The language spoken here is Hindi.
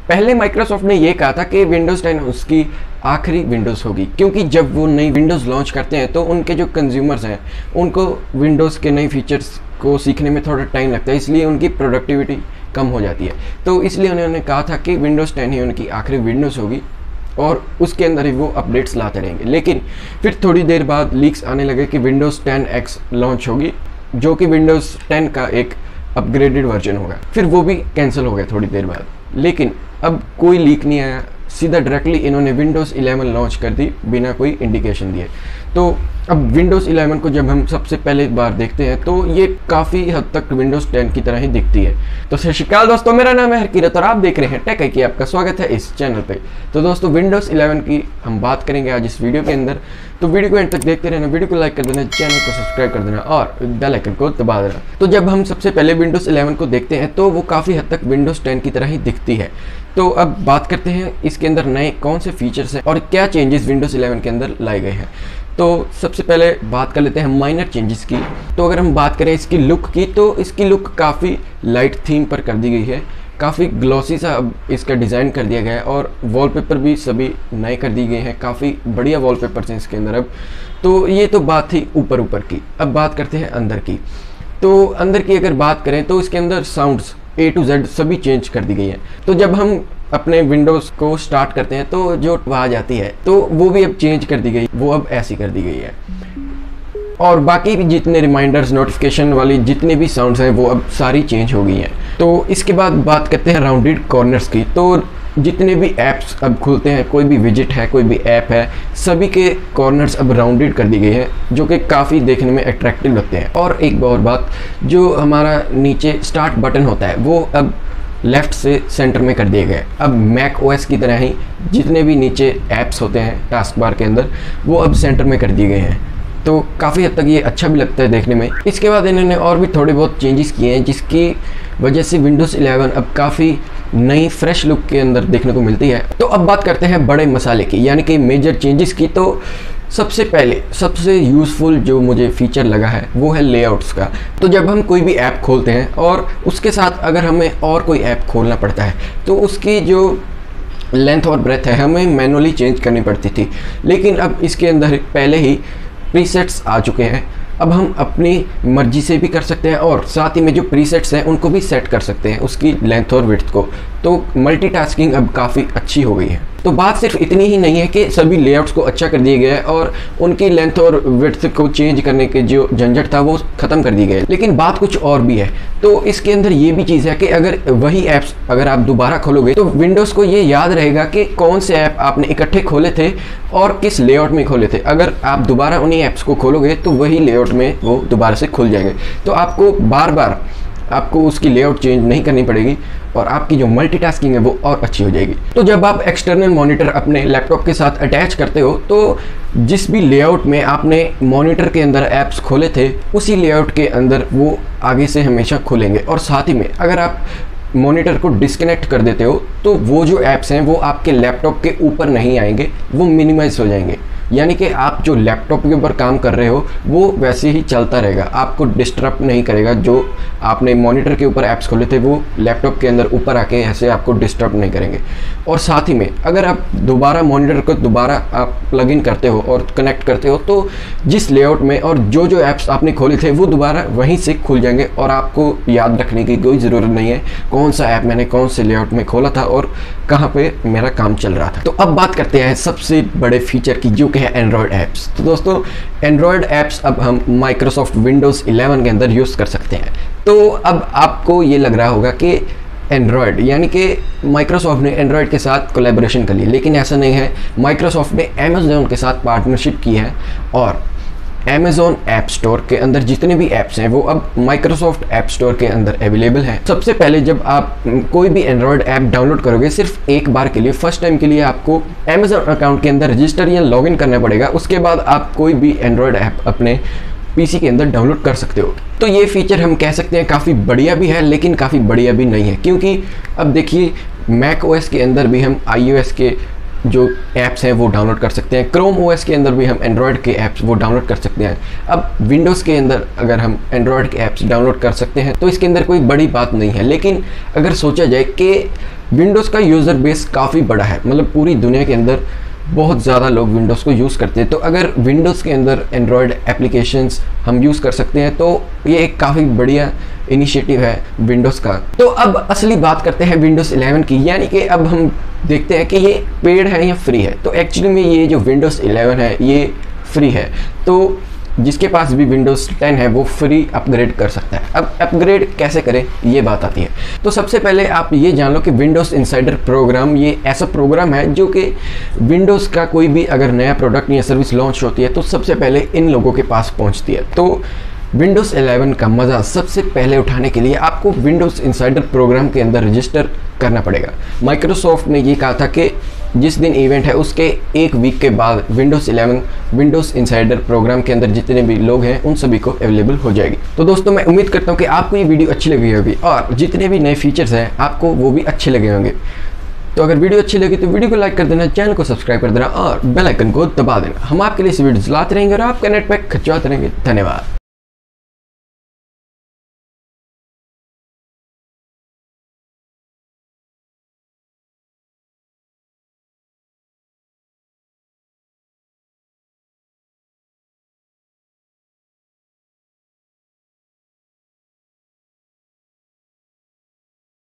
पहले माइक्रोसॉफ्ट ने ये कहा था कि विंडोज़ 10 उसकी आखिरी विंडोज़ होगी, क्योंकि जब वो नई विंडोज़ लॉन्च करते हैं तो उनके जो कंज्यूमर्स हैं उनको विंडोज़ के नए फीचर्स को सीखने में थोड़ा टाइम लगता है, इसलिए उनकी प्रोडक्टिविटी कम हो जाती है। तो इसलिए उन्होंने कहा था कि विंडोज़ 10 ही उनकी आखिरी विंडोज़ होगी और उसके अंदर ही वो अपडेट्स लाते रहेंगे। लेकिन फिर थोड़ी देर बाद लीक्स आने लगे कि विंडोज़ 10X लॉन्च होगी, जो कि विंडोज़ 10 का एक अपग्रेडेड वर्जन होगा। फिर वो भी कैंसिल हो गया थोड़ी देर बाद। लेकिन अब कोई लीक नहीं आया, सीधा डायरेक्टली इन्होंने विंडोज़ 11 लॉन्च कर दी बिना कोई इंडिकेशन दिए। तो अब विंडोज़ 11 को जब हम सबसे पहले बार देखते हैं तो ये काफ़ी हद तक विंडोज़ 10 की तरह ही दिखती है। तो सत श्री अकाल दोस्तों, मेरा नाम है हरकीरत और आप देख रहे हैं टेक आई की। आपका स्वागत है इस चैनल पे। तो दोस्तों विंडोज़ 11 की हम बात करेंगे आज इस वीडियो के अंदर। तो वीडियो को एंड तक देखते रहना, वीडियो को लाइक कर देना, चैनल को सब्सक्राइब कर देना और बेल आइकन को दबा देना। तो जब हम सबसे पहले विंडोज़ 11 को देखते हैं तो वो काफ़ी हद तक विंडोज़ 10 की तरह ही दिखती है। तो अब बात करते हैं इसके अंदर नए कौन से फीचर्स हैं और क्या चेंजेस विंडोज़ 11 के अंदर लाए गए हैं। तो सबसे पहले बात कर लेते हैं माइनर चेंजेस की। तो अगर हम बात करें इसकी लुक की, तो इसकी लुक काफ़ी लाइट थीम पर कर दी गई है, काफ़ी ग्लॉसी सा अब इसका डिज़ाइन कर दिया गया है और वॉलपेपर भी सभी नए कर दिए गए हैं, काफ़ी बढ़िया वॉलपेपर्स हैं इसके अंदर अब। तो ये तो बात थी ऊपर की। अब बात करते हैं अंदर की। तो अंदर की अगर बात करें तो इसके अंदर साउंड्स A to Z सभी चेंज कर दी गई है। तो जब हम अपने विंडोज़ को स्टार्ट करते हैं तो जो आवाज़ आती है तो वो भी अब चेंज कर दी गई, वो अब ऐसी कर दी गई है। और बाकी भी जितने रिमाइंडर्स, नोटिफिकेशन वाली जितने भी साउंड्स हैं वो अब सारी चेंज हो गई हैं। तो इसके बाद बात करते हैं राउंडेड कॉर्नर्स की। तो जितने भी ऐप्स अब खुलते हैं, कोई भी विजिट है, कोई भी ऐप है, सभी के कॉर्नर्स अब राउंडेड कर दी गई है, जो कि काफ़ी देखने में अट्रैक्टिव लगते हैं। और एक और बात, जो हमारा नीचे स्टार्ट बटन होता है वो अब लेफ़्ट से सेंटर में कर दिए गए। अब मैक ओएस की तरह ही जितने भी नीचे ऐप्स होते हैं टास्क बार के अंदर वो अब सेंटर में कर दिए गए हैं। तो काफ़ी हद तक ये अच्छा भी लगता है देखने में। इसके बाद इन्होंने और भी थोड़े बहुत चेंजेस किए हैं, जिसकी वजह से विंडोज़ 11 अब काफ़ी नई फ्रेश लुक के अंदर देखने को मिलती है। तो अब बात करते हैं बड़े मसाले की, यानी कि मेजर चेंजेस की। तो सबसे पहले सबसे यूज़फुल जो मुझे फीचर लगा है वो है लेआउट्स का। तो जब हम कोई भी ऐप खोलते हैं और उसके साथ अगर हमें और कोई ऐप खोलना पड़ता है तो उसकी जो लेंथ और ब्रेथ है हमें मैनुअली चेंज करनी पड़ती थी, लेकिन अब इसके अंदर पहले ही प्रीसेट्स आ चुके हैं। अब हम अपनी मर्जी से भी कर सकते हैं और साथ ही में जो प्रीसेट्स हैं उनको भी सेट कर सकते हैं उसकी लेंथ और विड्थ को। तो मल्टीटास्किंग अब काफ़ी अच्छी हो गई है। तो बात सिर्फ इतनी ही नहीं है कि सभी लेआउट्स को अच्छा कर दिया गया है और उनकी लेंथ और विड्थ को चेंज करने के जो झंझट था वो ख़त्म कर दी गई, लेकिन बात कुछ और भी है। तो इसके अंदर ये भी चीज़ है कि अगर वही ऐप्स अगर आप दोबारा खोलोगे तो विंडोज़ को ये याद रहेगा कि कौन से ऐप आपने इकट्ठे खोले थे और किस लेआउट में खोले थे। अगर आप दोबारा उन्हीं ऐप्स को खोलोगे तो वही लेआउट में वो दोबारा से खुल जाएंगे। तो आपको बार बार आपको उसकी लेआउट चेंज नहीं करनी पड़ेगी और आपकी जो मल्टीटास्किंग है वो और अच्छी हो जाएगी। तो जब आप एक्सटर्नल मॉनिटर अपने लैपटॉप के साथ अटैच करते हो तो जिस भी लेआउट में आपने मॉनिटर के अंदर ऐप्स खोले थे उसी लेआउट के अंदर वो आगे से हमेशा खुलेंगे। और साथ ही में अगर आप मॉनिटर को डिस्कनेक्ट कर देते हो तो वो जो ऐप्स हैं वो आपके लैपटॉप के ऊपर नहीं आएंगे, वो मिनिमाइज हो जाएंगे। यानी कि आप जो लैपटॉप के ऊपर काम कर रहे हो वो वैसे ही चलता रहेगा, आपको डिस्टर्ब नहीं करेगा। जो आपने मॉनिटर के ऊपर ऐप्स खोले थे वो लैपटॉप के अंदर ऊपर आके ऐसे आपको डिस्टर्ब नहीं करेंगे। और साथ ही में अगर आप दोबारा मॉनिटर को दोबारा आप प्लग इन करते हो और कनेक्ट करते हो तो जिस लेआउट में और जो ऐप्स आपने खोले थे वो दोबारा वहीं से खुल जाएंगे और आपको याद रखने की कोई ज़रूरत नहीं है कौन सा ऐप मैंने कौन से लेआउट में खोला था और कहाँ पे मेरा काम चल रहा था। तो अब बात करते हैं सबसे बड़े फीचर की, जो कि है एंड्रॉयड ऐप्स। तो दोस्तों एंड्रॉयड ऐप्स अब हम माइक्रोसॉफ्ट विंडोज़ 11 के अंदर यूज़ कर सकते हैं। तो अब आपको ये लग रहा होगा कि एंड्रॉयड यानी कि माइक्रोसॉफ्ट ने एंड्रॉयड के साथ कोलैबोरेशन कर ली, लेकिन ऐसा नहीं है। माइक्रोसॉफ्ट ने अमेज़न के साथ पार्टनरशिप की है और अमेज़न ऐप स्टोर के अंदर जितने भी ऐप्स हैं वो अब माइक्रोसॉफ्ट ऐप स्टोर के अंदर अवेलेबल हैं। सबसे पहले जब आप कोई भी एंड्रॉयड ऐप डाउनलोड करोगे सिर्फ एक बार के लिए, फर्स्ट टाइम के लिए आपको अमेज़न अकाउंट के अंदर रजिस्टर या लॉगिन करना पड़ेगा। उसके बाद आप कोई भी एंड्रॉयड ऐप अपने पीसी के अंदर डाउनलोड कर सकते हो। तो ये फीचर हम कह सकते हैं काफ़ी बढ़िया भी है लेकिन काफ़ी बढ़िया भी नहीं है, क्योंकि अब देखिए मैक ओएस के अंदर भी हम iOS के जो ऐप्स हैं वो डाउनलोड कर सकते हैं। क्रोम ओएस के अंदर भी हम एंड्रॉयड के ऐप्स वो डाउनलोड कर सकते हैं। अब विंडोज़ के अंदर अगर हम एंड्रॉयड के ऐप्स डाउनलोड कर सकते हैं तो इसके अंदर कोई बड़ी बात नहीं है, लेकिन अगर सोचा जाए कि विंडोज़ का यूज़र बेस काफ़ी बड़ा है, मतलब पूरी दुनिया के अंदर बहुत ज़्यादा लोग विंडोज़ को यूज़ करते हैं, तो अगर विंडोज़ के अंदर एंड्रॉयड एप्लीकेशंस हम यूज़ कर सकते हैं तो ये एक काफ़ी बढ़िया इनिशिएटिव है विंडोज़ का। तो अब असली बात करते हैं विंडोज़ 11 की, यानी कि अब हम देखते हैं कि ये पेड है या फ्री है। तो एक्चुअली में ये जो विंडोज़ 11 है ये फ्री है, तो जिसके पास भी विंडोज़ 10 है वो फ्री अपग्रेड कर सकता है। अब अपग्रेड कैसे करें ये बात आती है। तो सबसे पहले आप ये जान लो कि विंडोज़ इनसाइडर प्रोग्राम ये ऐसा प्रोग्राम है जो कि विंडोज़ का कोई भी अगर नया प्रोडक्ट या सर्विस लॉन्च होती है तो सबसे पहले इन लोगों के पास पहुंचती है। तो विंडोज़ 11 का मज़ा सबसे पहले उठाने के लिए आपको विंडोज़ इनसाइडर प्रोग्राम के अंदर रजिस्टर करना पड़ेगा। माइक्रोसॉफ्ट ने ये कहा था कि जिस दिन इवेंट है उसके एक वीक के बाद विंडोज़ 11 विंडोज़ इनसाइडर प्रोग्राम के अंदर जितने भी लोग हैं उन सभी को अवेलेबल हो जाएगी। तो दोस्तों मैं उम्मीद करता हूँ कि आपको ये वीडियो अच्छी लगी होगी और जितने भी नए फीचर्स हैं आपको वो भी अच्छे लगे होंगे। तो अगर वीडियो अच्छी लगी तो वीडियो को लाइक कर देना, चैनल को सब्सक्राइब कर देना और बेल आइकन को दबा देना। हम आपके लिए इस वीडियो लाते रहेंगे और आपका नेट पैक खर्चवाते रहेंगे। धन्यवाद।